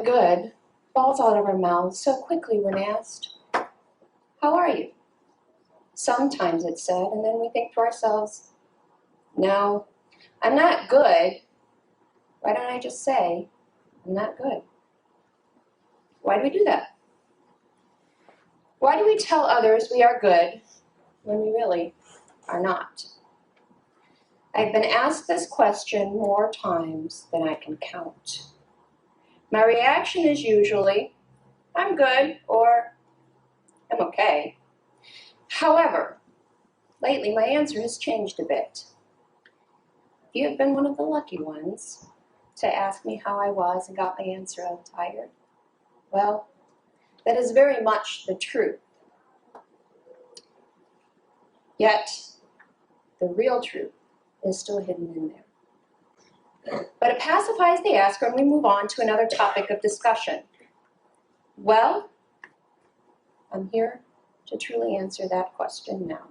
I'm good falls out of our mouths so quickly when asked, how are you? Sometimes it's said, and then we think to ourselves, no, I'm not good. Why don't I just say, I'm not good? Why do we do that? Why do we tell others we are good when we really are not? I've been asked this question more times than I can count. My reaction is usually, I'm good, or I'm okay. However, lately my answer has changed a bit. You have been one of the lucky ones to ask me how I was and got my answer, I'm tired. Well, that is very much the truth. Yet, the real truth is still hidden in there. But it pacifies the asker and we move on to another topic of discussion. Well, I'm here to truly answer that question now.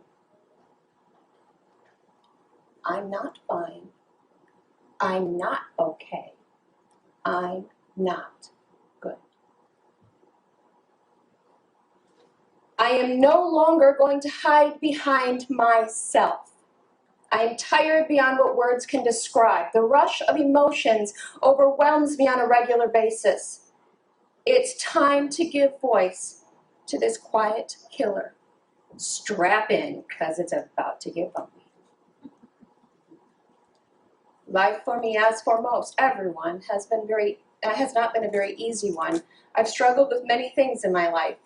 I'm not fine. I'm not okay. I'm not good. I am no longer going to hide behind myself. I am tired beyond what words can describe. The rush of emotions overwhelms me on a regular basis. It's time to give voice to this quiet killer. Strap in, because it's about to get bumpy. Life for me, as for most everyone, has not been a very easy one. I've struggled with many things in my life.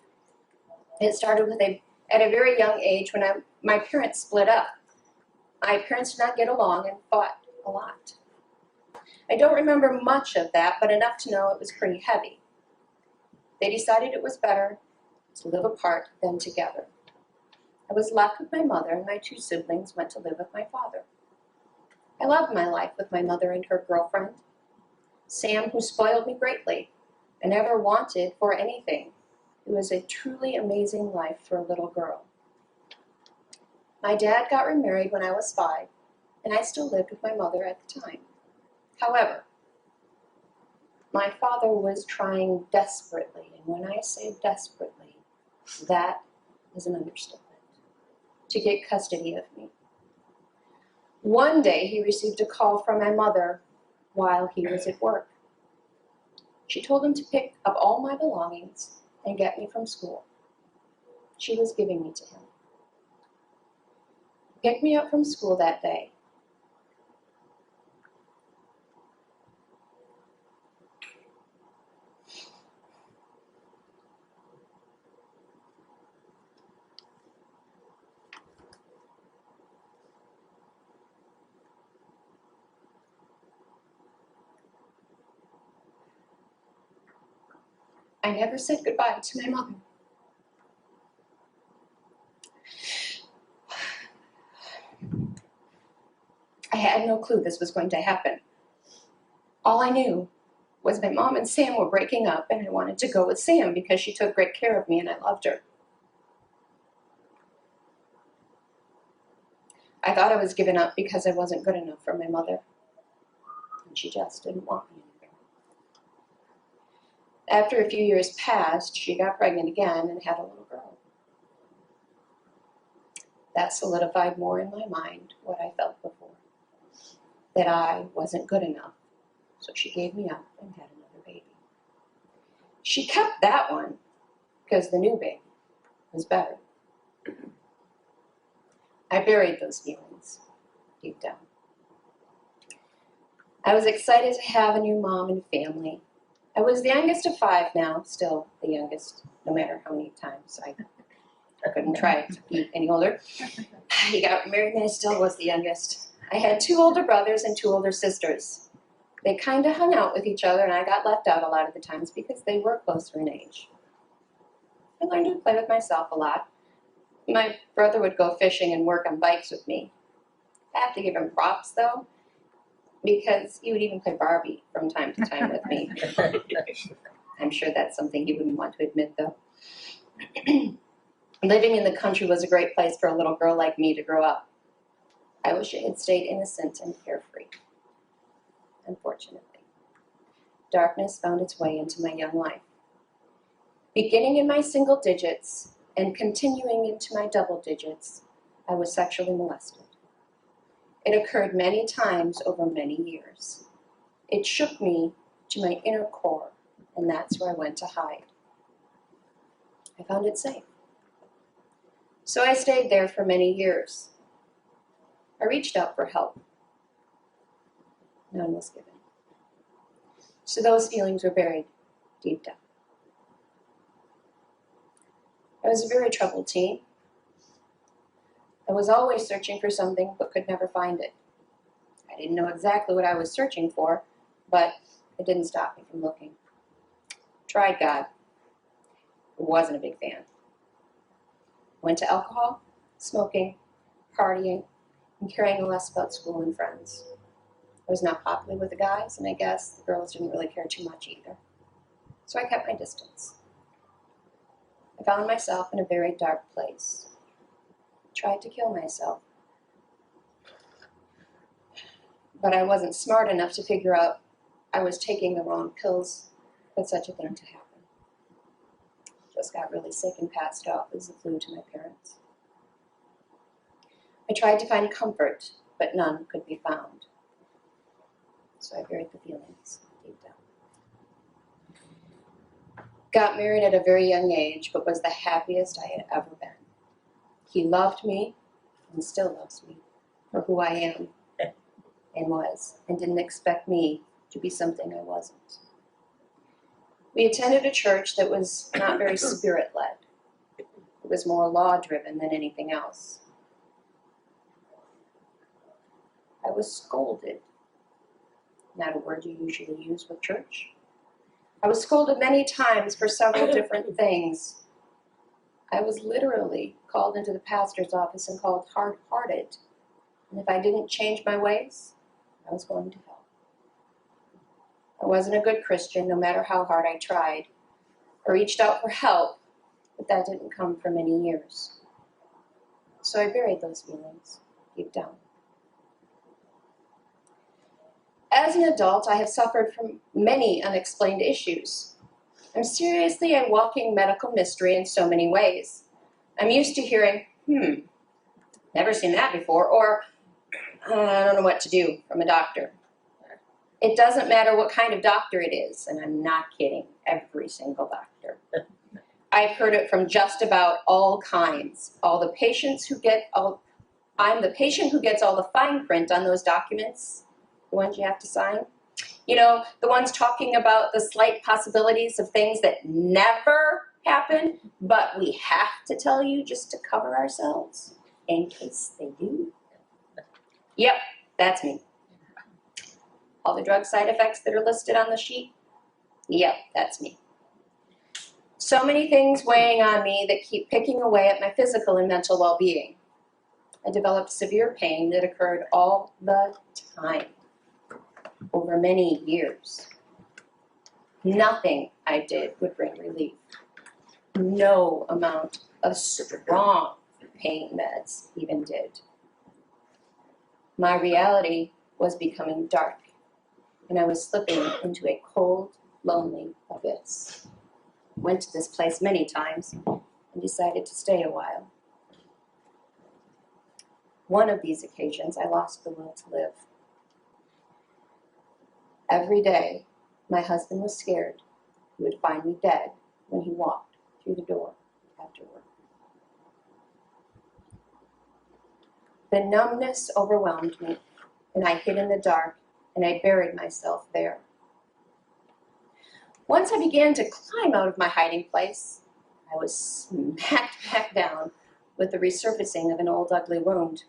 It started at a very young age when my parents split up. My parents did not get along and fought a lot. I don't remember much of that, but enough to know it was pretty heavy. They decided it was better to live apart than together. I was left with my mother, and my two siblings went to live with my father. I loved my life with my mother and her girlfriend, Sam, who spoiled me greatly and never wanted for anything. It was a truly amazing life for a little girl. My dad got remarried when I was 5, and I still lived with my mother at the time. However, my father was trying desperately, and when I say desperately, that is an understatement, to get custody of me. One day, he received a call from my mother while he was at work. She told him to pick up all my belongings and get me from school. She was giving me to him. He picked me up from school that day. I never said goodbye to my mother. I had no clue this was going to happen. All I knew was my mom and Sam were breaking up, and I wanted to go with Sam because she took great care of me and I loved her. I thought I was giving up because I wasn't good enough for my mother, and she just didn't want me anymore. After a few years passed, she got pregnant again and had a little girl. That solidified more in my mind what I felt before, that I wasn't good enough, so she gave me up and had another baby. She kept that one because the new baby was better. I buried those feelings deep down. I was excited to have a new mom and family. I was the youngest of 5 now, still the youngest, no matter how many times I couldn't try to be any older. He got married and I still was the youngest. I had 2 older brothers and 2 older sisters. They kind of hung out with each other, and I got left out a lot of the times because they were closer in age. I learned to play with myself a lot. My brother would go fishing and work on bikes with me. I have to give him props, though, because he would even play Barbie from time to time with me. I'm sure that's something he wouldn't want to admit, though. Living in the country was a great place for a little girl like me to grow up. I wish I had stayed innocent and carefree. Unfortunately, darkness found its way into my young life. Beginning in my single digits and continuing into my double digits, I was sexually molested. It occurred many times over many years. It shook me to my inner core, and that's where I went to hide. I found it safe. So I stayed there for many years. I reached out for help. None was given. So those feelings were buried deep down. I was a very troubled teen. I was always searching for something but could never find it. I didn't know exactly what I was searching for, but it didn't stop me from looking. Tried God. Wasn't a big fan. Went to alcohol, smoking, partying, and caring less about school and friends. I was not popular with the guys, and I guess the girls didn't really care too much either. So I kept my distance. I found myself in a very dark place. Tried to kill myself. But I wasn't smart enough to figure out I was taking the wrong pills for such a thing to happen. Just got really sick and passed off as the flu to my parents. I tried to find comfort, but none could be found. So I buried the feelings deep down. Got married at a very young age, but was the happiest I had ever been. He loved me and still loves me for who I am and was, and didn't expect me to be something I wasn't. We attended a church that was not very spirit-led. It was more law-driven than anything else. I was scolded. Not a word you usually use with church. I was scolded many times for several different things. I was literally called into the pastor's office and called hard-hearted. And if I didn't change my ways, I was going to hell. I wasn't a good Christian, no matter how hard I tried. I reached out for help, but that didn't come for many years. So I buried those feelings deep down. As an adult, I have suffered from many unexplained issues. I'm seriously a walking medical mystery in so many ways. I'm used to hearing, never seen that before, or I don't know what to do from a doctor. It doesn't matter what kind of doctor it is, and I'm not kidding, every single doctor. I've heard it from just about all kinds. I'm the patient who gets all the fine print on those documents, the ones you have to sign. You know, the ones talking about the slight possibilities of things that never happen, but we have to tell you just to cover ourselves in case they do. Yep, that's me. All the drug side effects that are listed on the sheet? Yep, that's me. So many things weighing on me that keep picking away at my physical and mental well-being. I developed severe pain that occurred all the time, over many years. Nothing I did would bring relief. No amount of strong pain meds even did. My reality was becoming dark, and I was slipping into a cold, lonely abyss. Went to this place many times and decided to stay a while. One of these occasions, I lost the will to live. Every day, my husband was scared he would find me dead when he walked through the door after work. The numbness overwhelmed me, and I hid in the dark, and I buried myself there. Once I began to climb out of my hiding place, I was smacked back down with the resurfacing of an old ugly wound.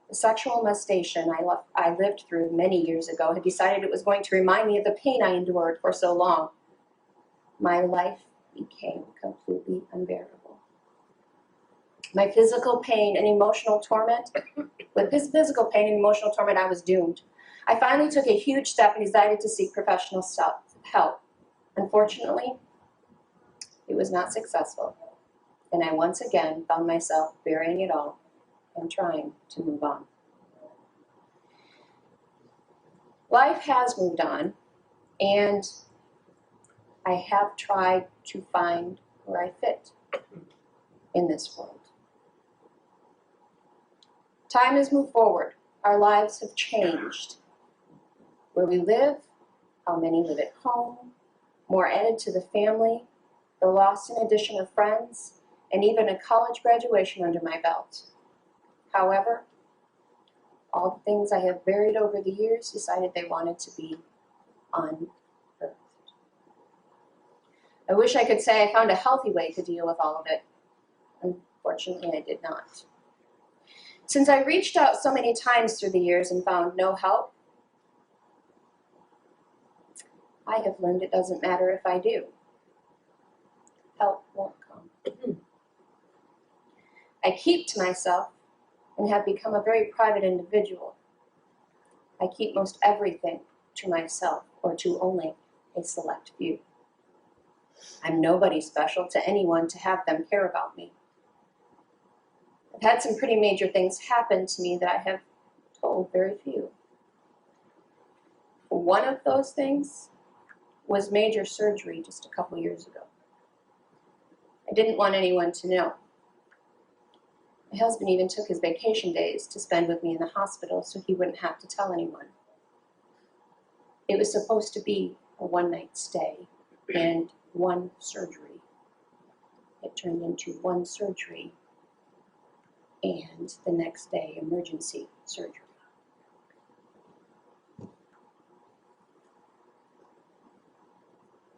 The sexual molestation I lived through many years ago had decided it was going to remind me of the pain I endured for so long. My life became completely unbearable. My physical pain and emotional torment, with this physical pain and emotional torment, I was doomed. I finally took a huge step and decided to seek professional help. Unfortunately, it was not successful, and I once again found myself burying it all and trying to move on. Life has moved on, and I have tried to find where I fit in this world. Time has moved forward. Our lives have changed. Where we live, how many live at home, more added to the family, the loss and addition of friends, and even a college graduation under my belt. However, all the things I have buried over the years decided they wanted to be unearthed. I wish I could say I found a healthy way to deal with all of it. Unfortunately, I did not. Since I reached out so many times through the years and found no help, I have learned it doesn't matter if I do. Help won't come. I keep to myself and have become a very private individual. I keep most everything to myself or to only a select few. I'm nobody special to anyone to have them care about me. I've had some pretty major things happen to me that I have told very few. One of those things was major surgery just a couple years ago. I didn't want anyone to know. My husband even took his vacation days to spend with me in the hospital so he wouldn't have to tell anyone. It was supposed to be a one-night stay and one surgery. It turned into one surgery and the next day emergency surgery.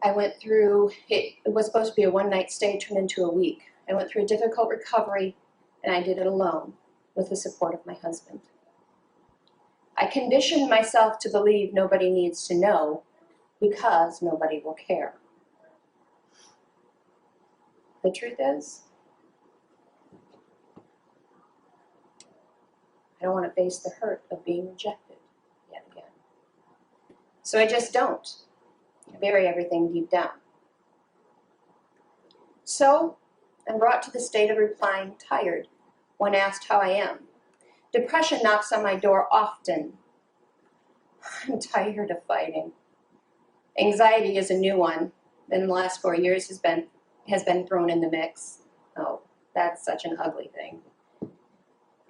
I went through, it was supposed to be a one-night stay, turned into a week. I went through a difficult recovery, and I did it alone with the support of my husband. I conditioned myself to believe nobody needs to know because nobody will care. The truth is, I don't want to face the hurt of being rejected yet again. So I just don't. I bury everything deep down. So I'm brought to the state of replying tired when asked how I am. Depression knocks on my door often. I'm tired of fighting. Anxiety is a new one that in the last 4 years has been thrown in the mix. Oh, that's such an ugly thing.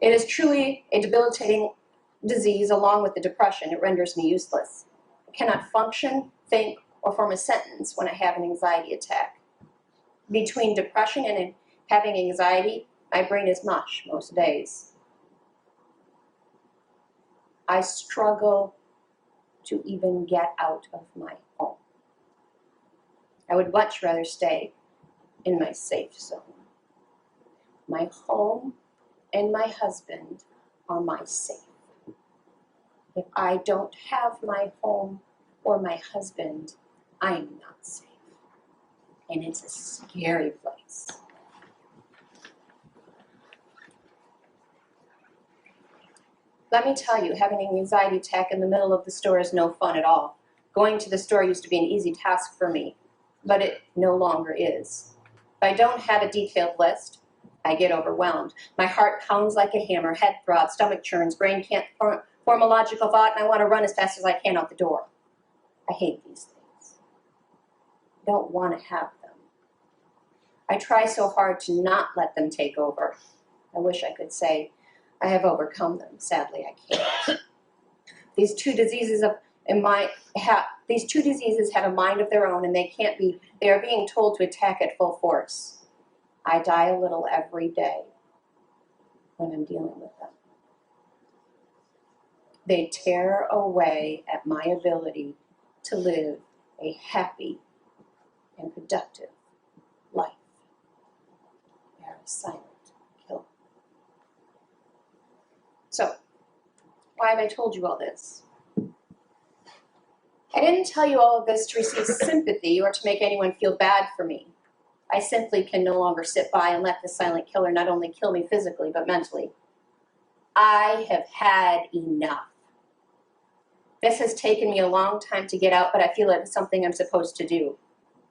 It is truly a debilitating disease along with the depression. It renders me useless. I cannot function, think, or form a sentence when I have an anxiety attack. Between depression and having anxiety, my brain is mush most days. I struggle to even get out of my home. I would much rather stay in my safe zone. My home and my husband are my safe. If I don't have my home or my husband, I am not safe. And it's a scary place. Let me tell you, having an anxiety attack in the middle of the store is no fun at all. Going to the store used to be an easy task for me, but it no longer is. If I don't have a detailed list, I get overwhelmed. My heart pounds like a hammer, head throbs, stomach churns, brain can't form a logical thought, and I want to run as fast as I can out the door. I hate these things. I don't want to have them. I try so hard to not let them take over. I wish I could say I have overcome them. Sadly, I can't. These two diseases have a mind of their own, and they are being told to attack at full force. I die a little every day when I'm dealing with them. They tear away at my ability to live a happy and productive life. They are a silent killer. So, why have I told you all this? I didn't tell you all of this to receive sympathy or to make anyone feel bad for me. I simply can no longer sit by and let the silent killer not only kill me physically, but mentally. I have had enough. This has taken me a long time to get out, but I feel it's something I'm supposed to do.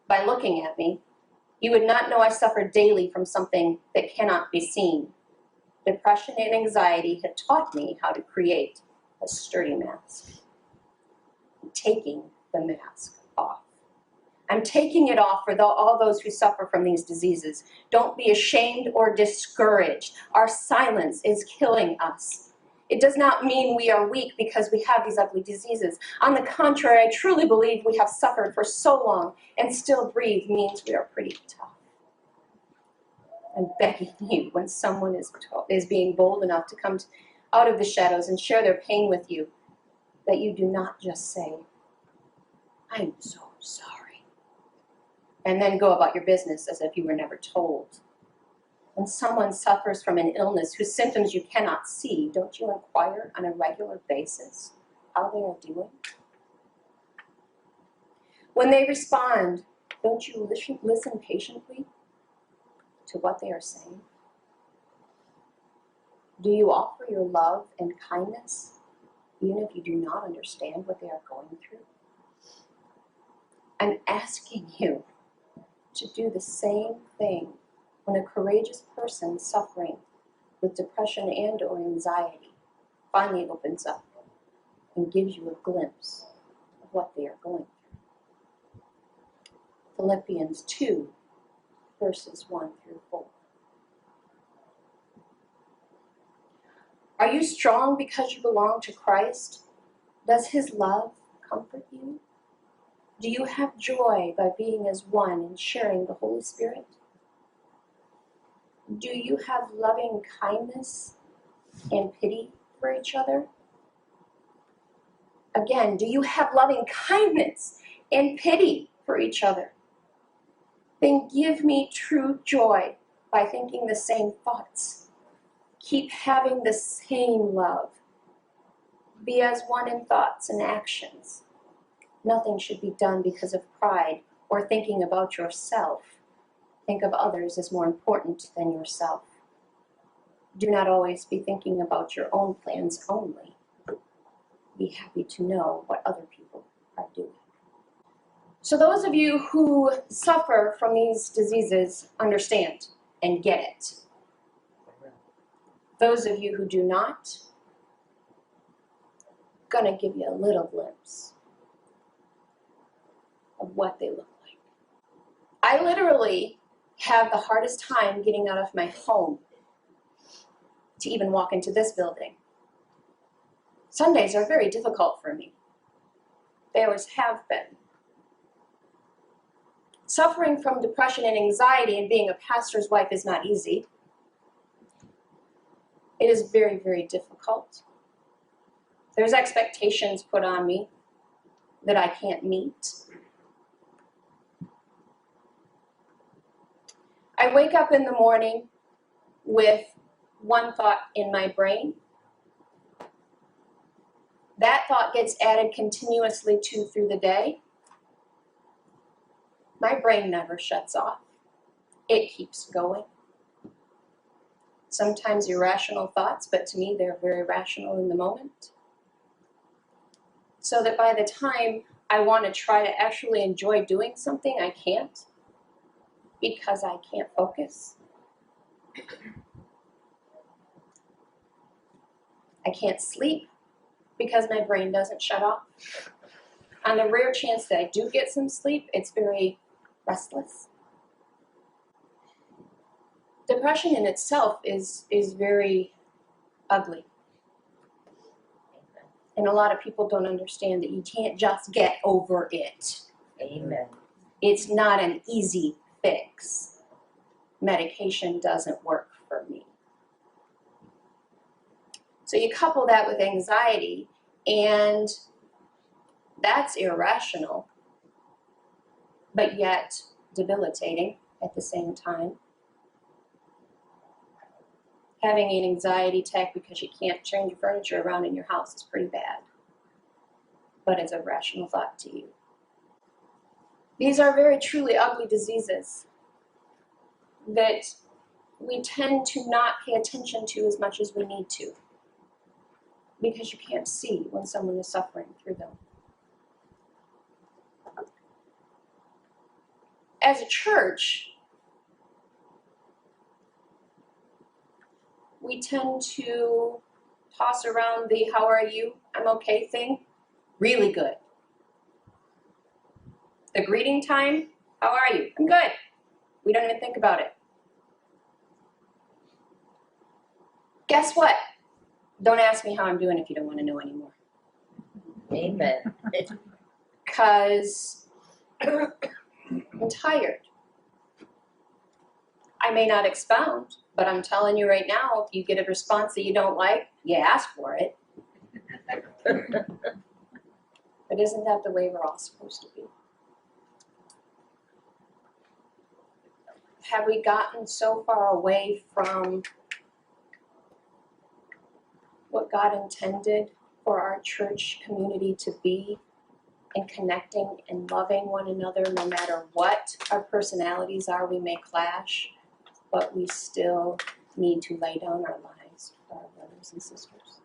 By looking at me, you would not know I suffer daily from something that cannot be seen. Depression and anxiety have taught me how to create a sturdy mask. I'm taking the mask off. I'm taking it off for all those who suffer from these diseases. Don't be ashamed or discouraged. Our silence is killing us. It does not mean we are weak because we have these ugly diseases. On the contrary, I truly believe we have suffered for so long and still breathe means we are pretty tough. I'm begging you, when someone is being bold enough to come out of the shadows and share their pain with you, that you do not just say, I'm so sorry, and then go about your business as if you were never told. When someone suffers from an illness whose symptoms you cannot see, don't you inquire on a regular basis how they are doing? When they respond, don't you listen patiently to what they are saying? Do you offer your love and kindness even if you do not understand what they are going through? I'm asking you to do the same thing when a courageous person suffering with depression and or anxiety finally opens up and gives you a glimpse of what they are going through. Philippians 2, verses 1 through 4. Are you strong because you belong to Christ? Does his love comfort you? Do you have joy by being as one and sharing the Holy Spirit? Do you have loving kindness and pity for each other? Again, do you have loving kindness and pity for each other? Then give me true joy by thinking the same thoughts. Keep having the same love. Be as one in thoughts and actions. Nothing should be done because of pride or thinking about yourself. Think of others as more important than yourself. Do not always be thinking about your own plans only. Be happy to know what other people are doing. So those of you who suffer from these diseases understand and get it. Those of you who do not, I'm going to give you a little glimpse of what they look like. I literally have the hardest time getting out of my home to even walk into this building. Sundays are very difficult for me. They always have been. Suffering from depression and anxiety and being a pastor's wife is not easy. It is very, very difficult. There's expectations put on me that I can't meet. I wake up in the morning with one thought in my brain. That thought gets added continuously through the day. My brain never shuts off. It keeps going. Sometimes irrational thoughts, but to me they're very rational in the moment. So that by the time I want to try to actually enjoy doing something, I can't, because I can't focus. I can't sleep because my brain doesn't shut off. On the rare chance that I do get some sleep, it's very restless. Depression in itself is very ugly. And a lot of people don't understand that you can't just get over it. Amen. It's not an easy fix. Medication doesn't work for me. So you couple that with anxiety, and that's irrational, but yet debilitating at the same time. Having an anxiety attack because you can't change your furniture around in your house is pretty bad, but it's a rational thought to you. These are very truly ugly diseases that we tend to not pay attention to as much as we need to, because you can't see when someone is suffering through them. As a church, we tend to toss around the "how are you, I'm okay" thing really good. The greeting time, how are you? I'm good. We don't even think about it. Guess what? Don't ask me how I'm doing if you don't want to know anymore. Amen. Because I'm tired. I may not expound, but I'm telling you right now, if you get a response that you don't like, you ask for it. But isn't that the way we're all supposed to be? Have we gotten so far away from what God intended for our church community to be, and connecting and loving one another no matter what our personalities are? We may clash, but we still need to lay down our lives for our brothers and sisters.